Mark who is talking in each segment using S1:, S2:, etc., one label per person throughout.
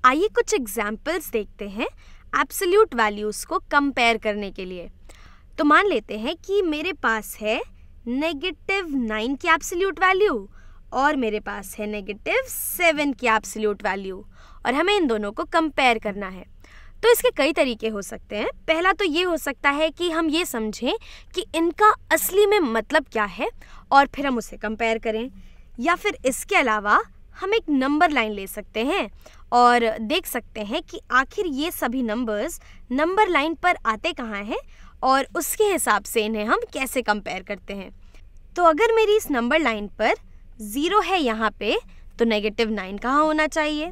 S1: आइए कुछ एग्जाम्पल्स देखते हैं एब्सोल्यूट वैल्यूज़ को कंपेयर करने के लिए। तो मान लेते हैं कि मेरे पास है -9 की एब्सोल्यूट वैल्यू और मेरे पास है -7 की एब्सोल्यूट वैल्यू और हमें इन दोनों को कंपेयर करना है। तो इसके कई तरीके हो सकते हैं। पहला तो ये हो सकता है कि हम ये समझें कि इनका असली में मतलब क्या है और फिर हम उसे कंपेयर करें, या फिर इसके अलावा हम एक नंबर लाइन ले सकते हैं और देख सकते हैं कि आखिर ये सभी नंबर्स नंबर लाइन पर आते कहाँ हैं और उसके हिसाब से इन्हें हम कैसे कंपेयर करते हैं। तो अगर मेरी इस नंबर लाइन पर 0 है यहाँ पे, तो -9 कहाँ होना चाहिए?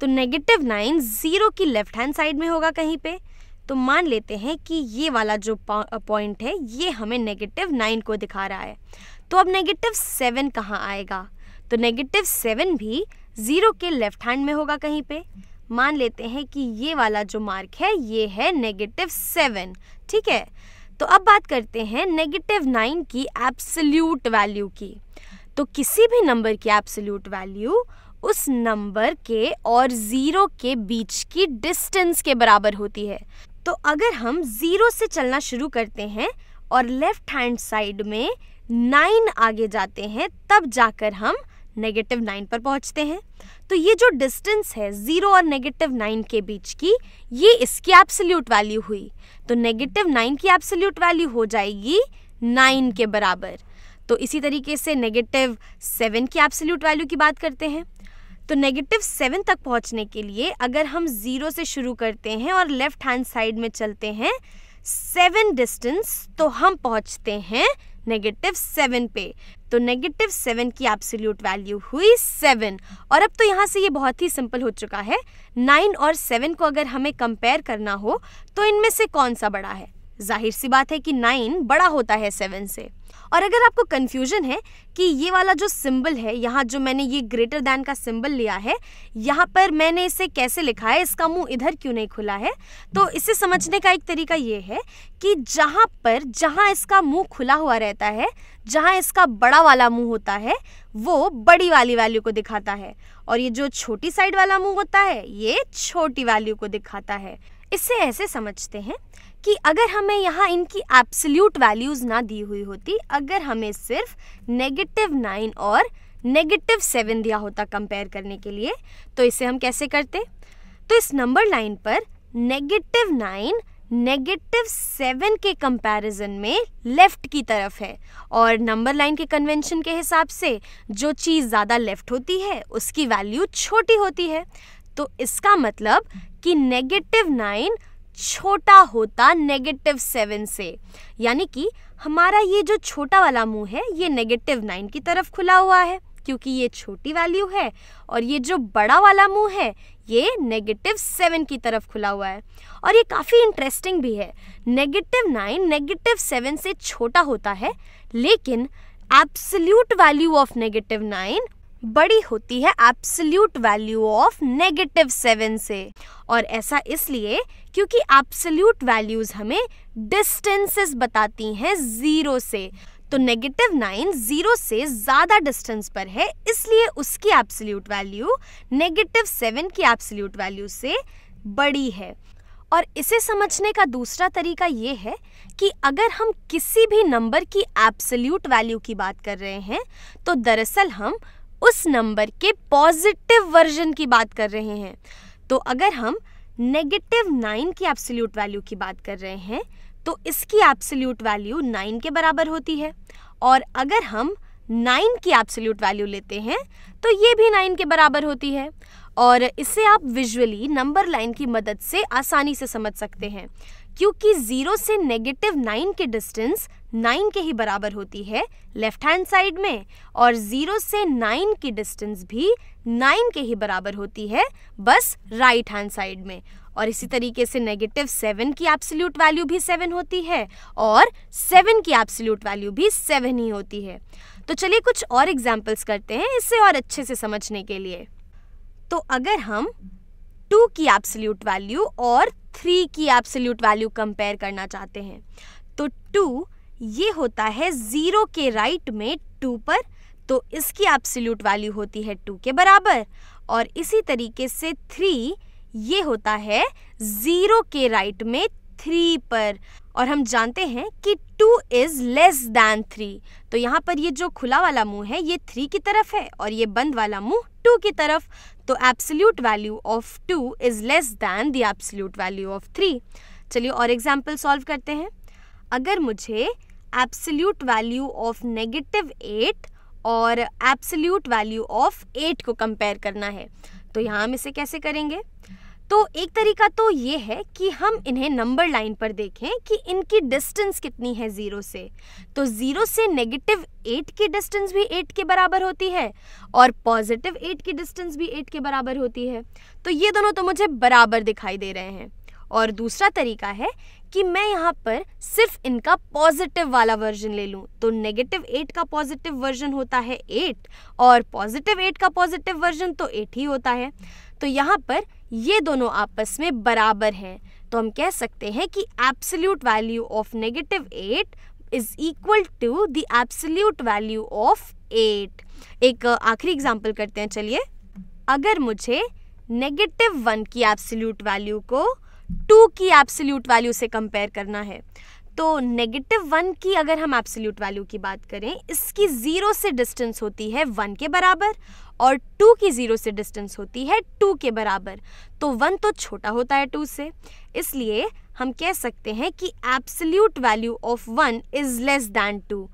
S1: तो -9 0 की लेफ्ट हैंड साइड में होगा कहीं पे। तो मान लेते हैं कि ये वाला जो पॉइंट है ये हमें -9 को दिखा रहा है। तो अब -7 कहाँ आएगा? तो -7 भी 0 के लेफ्ट हैंड में होगा कहीं पे। मान लेते हैं कि ये वाला जो मार्क है ये है -7, ठीक है। तो अब बात करते हैं -9 की एब्सोल्यूट वैल्यू की। तो किसी भी नंबर की एब्सोल्यूट वैल्यू उस नंबर के और 0 के बीच की डिस्टेंस के बराबर होती है। तो अगर हम 0 से चलना शुरू करते हैं और लेफ्ट हैंड साइड में 9 आगे जाते हैं, तब जाकर हम -9 पर पहुंचते हैं। तो ये जो डिस्टेंस है 0 और -9 के बीच की, ये इसकी एब्सोल्यूट वैल्यू हुई। तो -9 की एब्सोल्यूट वैल्यू हो जाएगी 9 के बराबर। तो इसी तरीके से -7 की एब्सोल्यूट वैल्यू की बात करते हैं। तो -7 तक पहुंचने के लिए अगर हम 0 से शुरू करते हैं और लेफ्ट हैंड साइड में चलते हैं 7 डिस्टेंस, तो हम पहुंचते हैं -7 पे। तो -7 की एब्सोल्यूट वैल्यू हुई 7। और अब तो यहाँ से ये बहुत ही सिंपल हो चुका है। 9 और 7 को अगर हमें कंपेयर करना हो तो इनमें से कौन सा बड़ा है? जाहिर सी बात है कि 9 बड़ा होता है 7 से। और अगर आपको कंफ्यूजन है कि ये वाला जो सिंबल है, यहाँ जो मैंने ये ग्रेटर दैन का सिंबल लिया है, यहाँ पर मैंने इसे कैसे लिखा है, इसका मुंह इधर क्यों नहीं खुला है, तो इसे समझने का एक तरीका ये है कि जहाँ इसका मुंह खुला हुआ रहता है, जहाँ इसका बड़ा वाला मुंह होता है, वो बड़ी वाली वैल्यू को दिखाता है, और ये जो छोटी साइड वाला मुंह होता है ये छोटी वैल्यू को दिखाता है। इससे ऐसे समझते हैं कि अगर हमें यहाँ इनकी एब्सोल्यूट वैल्यूज़ ना दी हुई होती, अगर हमें सिर्फ -9 और -7 दिया होता कंपेयर करने के लिए, तो इसे हम कैसे करते? तो इस नंबर लाइन पर -9 -7 के कंपैरिजन में लेफ्ट की तरफ है, और नंबर लाइन के कन्वेंशन के हिसाब से जो चीज़ ज़्यादा लेफ्ट होती है उसकी वैल्यू छोटी होती है। तो इसका मतलब कि -9 छोटा होता -7 से, यानी कि हमारा ये जो छोटा वाला मुंह है ये -9 की तरफ खुला हुआ है क्योंकि ये छोटी वैल्यू है, और ये जो बड़ा वाला मुंह है ये -7 की तरफ खुला हुआ है। और ये काफ़ी इंटरेस्टिंग भी है। -9 -7 से छोटा होता है, लेकिन एब्सोल्यूट वैल्यू ऑफ -9 बड़ी होती है एब्सोल्यूट वैल्यू ऑफ -7 से। और ऐसा इसलिए क्योंकि एब्सोल्यूट वैल्यूज हमें डिस्टेंसेस बताती हैं 0 से। तो -9 0 से ज़्यादा डिस्टेंस पर है, इसलिए उसकी एब्सोल्यूट वैल्यू -7 की एब्सोल्यूट वैल्यू से बड़ी है। और इसे समझने का दूसरा तरीका ये है कि अगर हम किसी भी नंबर की एब्सोल्यूट वैल्यू की बात कर रहे हैं, तो दरअसल हम उस नंबर के पॉजिटिव वर्जन की बात कर रहे हैं। तो अगर हम -9 की एब्सोल्यूट वैल्यू की बात कर रहे हैं, तो इसकी एब्सोल्यूट वैल्यू 9 के बराबर होती है, और अगर हम 9 की एब्सोल्यूट वैल्यू लेते हैं तो ये भी 9 के बराबर होती है। और इसे आप विजुअली नंबर लाइन की मदद से आसानी से समझ सकते हैं, क्योंकि 0 से -9 की डिस्टेंस 9 के ही बराबर होती है लेफ्ट हैंड साइड में, और 0 से 9 की डिस्टेंस भी 9 के ही बराबर होती है बस राइट हैंड साइड में। और इसी तरीके से -7 की एब्सोल्यूट वैल्यू भी 7 होती है, और 7 की एब्सोल्यूट वैल्यू भी 7 ही होती है। तो चलिए कुछ और एग्जाम्पल्स करते हैं इसे और अच्छे से समझने के लिए। तो अगर हम 2 की एब्सोल्यूट वैल्यू और 3 की एब्सोल्यूट वैल्यू कंपेयर करना चाहते हैं, तो 2 ये होता है 0 के राइट में 2 पर, तो इसकी एब्सोल्यूट वैल्यू होती है 2 के बराबर, और इसी तरीके से 3 ये होता है 0 के राइट में 3 पर, और हम जानते हैं कि 2 इज लेस दैन 3, तो यहाँ पर ये जो खुला वाला मुंह है ये 3 की तरफ है और ये बंद वाला मुंह 2 की तरफ, तो absolute value of 2 is less than the absolute value of 3। चलिए और एग्जाम्पल सॉल्व करते हैं। अगर मुझे एब्सोल्यूट वैल्यू ऑफ -8 और एब्सोल्यूट वैल्यू ऑफ 8 को कंपेयर करना है, तो यहाँ हम इसे कैसे करेंगे? तो एक तरीका तो ये है कि हम इन्हें नंबर लाइन पर देखें कि इनकी डिस्टेंस कितनी है 0 से। तो 0 से -8 की डिस्टेंस भी 8 के बराबर होती है और +8 की डिस्टेंस भी 8 के बराबर होती है, तो ये दोनों तो मुझे बराबर दिखाई दे रहे हैं। और दूसरा तरीका है कि मैं यहाँ पर सिर्फ इनका पॉजिटिव वाला वर्जन ले लूँ, तो -8 का पॉजिटिव वर्जन होता है 8 और +8 का पॉजिटिव वर्जन तो 8 ही होता है, तो यहाँ पर ये दोनों आपस में बराबर हैं। तो हम कह सकते हैं कि absolute value of -8 is equal to the absolute value of 8। एक आखिरी एग्जाम्पल करते हैं। चलिए, अगर मुझे -1 की एब्सोल्यूट वैल्यू को 2 की एब्सोल्यूट वैल्यू से कंपेयर करना है, तो -1 की अगर हम एब्सोल्यूट वैल्यू की बात करें, इसकी 0 से डिस्टेंस होती है 1 के बराबर और 2 की 0 से डिस्टेंस होती है 2 के बराबर, तो 1 तो छोटा होता है 2 से, इसलिए हम कह सकते हैं कि absolute value of 1 is less than 2।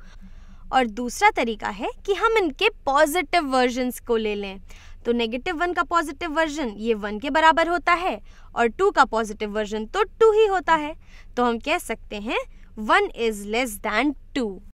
S1: और दूसरा तरीका है कि हम इनके पॉजिटिव वर्जन्स को ले लें, तो -1 का पॉजिटिव वर्जन ये 1 के बराबर होता है और 2 का पॉजिटिव वर्जन तो 2 ही होता है, तो हम कह सकते हैं 1 इज लेस दैन 2।